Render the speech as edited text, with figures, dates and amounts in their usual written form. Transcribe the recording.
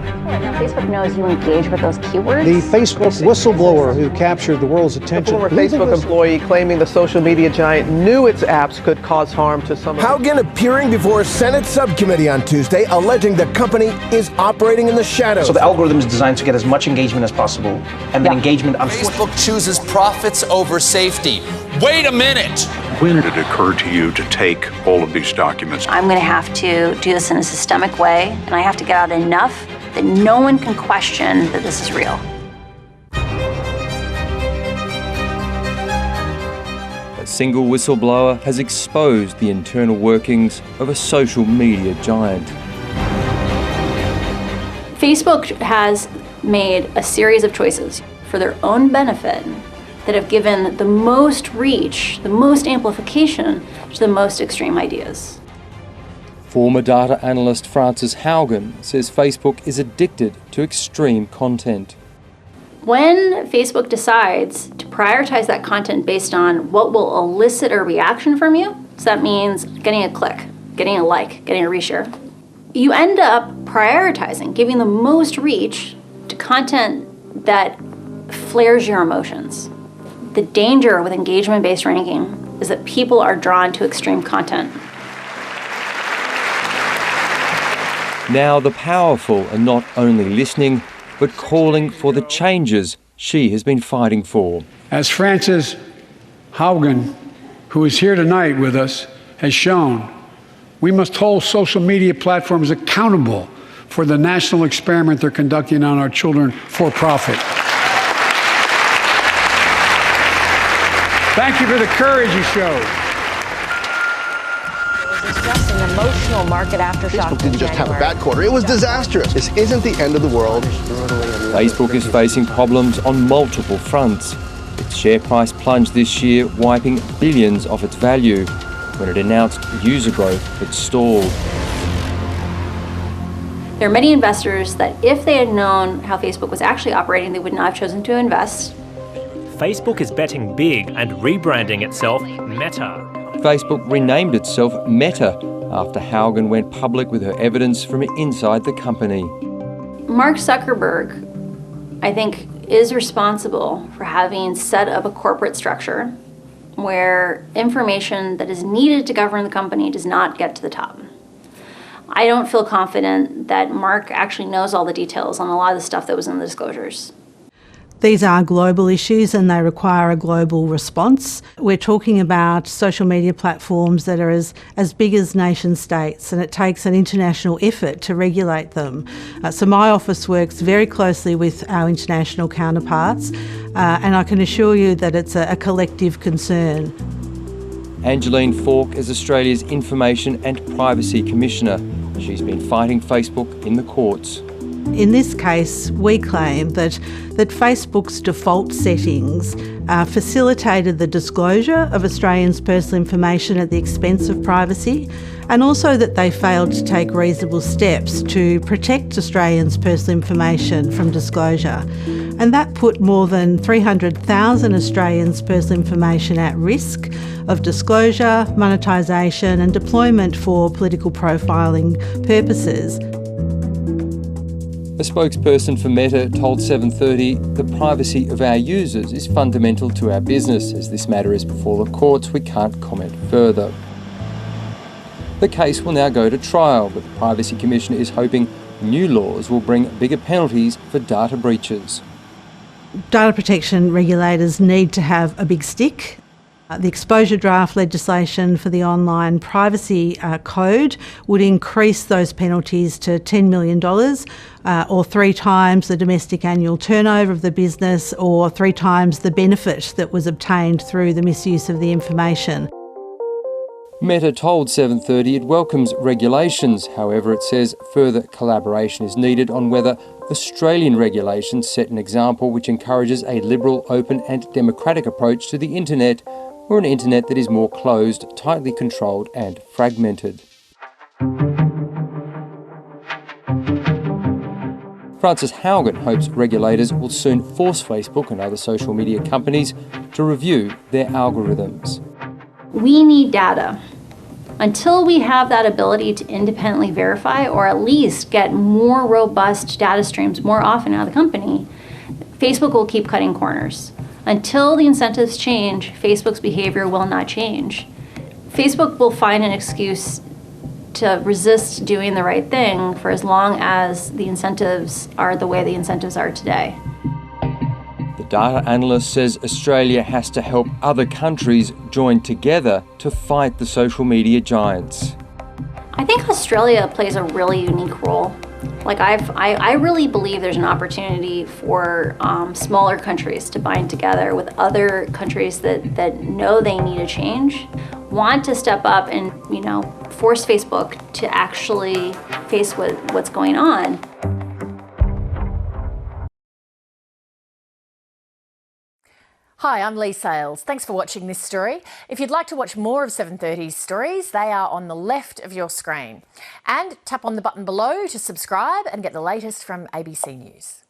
Now Facebook knows you engage with those keywords. The Facebook whistleblower who captured the world's attention. A former Facebook employee claiming the social media giant knew its apps could cause harm to some. Haugen appearing before a Senate subcommittee on Tuesday, alleging the company is operating in the shadows. So the algorithm is designed to get as much engagement as possible, and the engagement. Facebook chooses profits over safety. Wait a minute! When did it occur to you to take all of these documents? I'm going to have to do this in a systemic way, and I have to get out enough that no one can question that this is real. A single whistleblower has exposed the internal workings of a social media giant. Facebook has made a series of choices for their own benefit that have given the most reach, the most amplification to the most extreme ideas. Former data analyst Frances Haugen says Facebook is addicted to extreme content. When Facebook decides to prioritize that content based on what will elicit a reaction from you, so that means getting a click, getting a like, getting a reshare, you end up prioritizing, giving the most reach to content that flares your emotions. The danger with engagement-based ranking is that people are drawn to extreme content. Now the powerful are not only listening, but calling for the changes she has been fighting for. As Frances Haugen, who is here tonight with us, has shown, we must hold social media platforms accountable for the national experiment they're conducting on our children for profit. Thank you for the courage you showed. Emotional market aftershock. Facebook didn't just have a bad quarter, it was disastrous. This isn't the end of the world. Facebook is facing problems on multiple fronts. Its share price plunged this year, wiping billions off its value. When it announced user growth had stalled. There are many investors that if they had known how Facebook was actually operating, they would not have chosen to invest. Facebook is betting big and rebranding itself Meta. Facebook renamed itself Meta after Haugen went public with her evidence from inside the company. Mark Zuckerberg, I think, is responsible for having set up a corporate structure where information that is needed to govern the company does not get to the top. I don't feel confident that Mark actually knows all the details on a lot of the stuff that was in the disclosures. These are global issues and they require a global response. We're talking about social media platforms that are as big as nation states, and it takes an international effort to regulate them. So my office works very closely with our international counterparts, and I can assure you that it's a collective concern. Angeline Falk is Australia's Information and Privacy Commissioner. She's been fighting Facebook in the courts. In this case, we claim that Facebook's default settings facilitated the disclosure of Australians' personal information at the expense of privacy, and also that they failed to take reasonable steps to protect Australians' personal information from disclosure. And that put more than 300,000 Australians' personal information at risk of disclosure, monetisation and deployment for political profiling purposes. A spokesperson for Meta told 730 the privacy of our users is fundamental to our business. As this matter is before the courts, we can't comment further. The case will now go to trial, but the Privacy Commissioner is hoping new laws will bring bigger penalties for data breaches. Data protection regulators need to have a big stick. The exposure draft legislation for the online privacy code would increase those penalties to $10 million or 3 times the domestic annual turnover of the business or 3 times the benefit that was obtained through the misuse of the information. Meta told 730 it welcomes regulations. However, it says further collaboration is needed on whether Australian regulations set an example which encourages a liberal, open and democratic approach to the internet, or an internet that is more closed, tightly controlled and fragmented. Frances Haugen hopes regulators will soon force Facebook and other social media companies to review their algorithms. We need data Until we have that ability to independently verify or at least get more robust data streams more often out of the company, Facebook will keep cutting corners. Until the incentives change, Facebook's behavior will not change. Facebook will find an excuse to resist doing the right thing for as long as the incentives are the way the incentives are today. The data analyst says Australia has to help other countries join together to fight the social media giants. I think Australia plays a really unique role. Like I really believe there's an opportunity for smaller countries to bind together with other countries that know they need a change, want to step up and, force Facebook to actually face what's going on. Hi, I'm Lee Sales. Thanks for watching this story. If you'd like to watch more of 730's stories, they are on the left of your screen. And tap on the button below to subscribe and get the latest from ABC News.